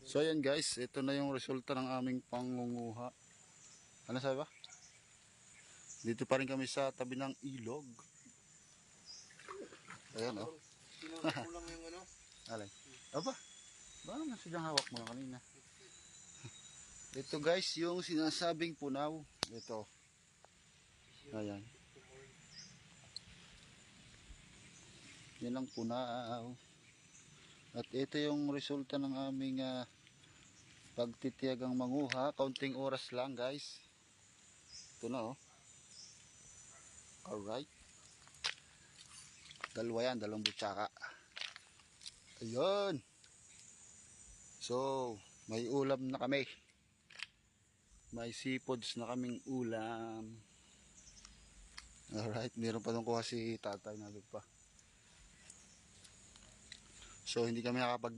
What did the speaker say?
So ayan guys, ito na yung resulta ng aming pangunguha. Ano sabi ba? Dito pa rin kami sa tabi ng ilog. Ayan oh. Kulang yung ano? Alay. Aba, bakit nasadyang hawak mo na kanina? Ito guys, yung sinasabing punaw. Ito. Ayan. Yan ang punaw. At ito yung resulta ng aming pagtitiyagang manguha. Kaunting oras lang guys. Ito na oh. Alright. Dalawa yan, dalawang butsaka. Ayun. So, may ulam na kami. May seafoods na kaming ulam. Alright, meron pa doon kuha si tatay na pa. So, hindi kami nakapagdala.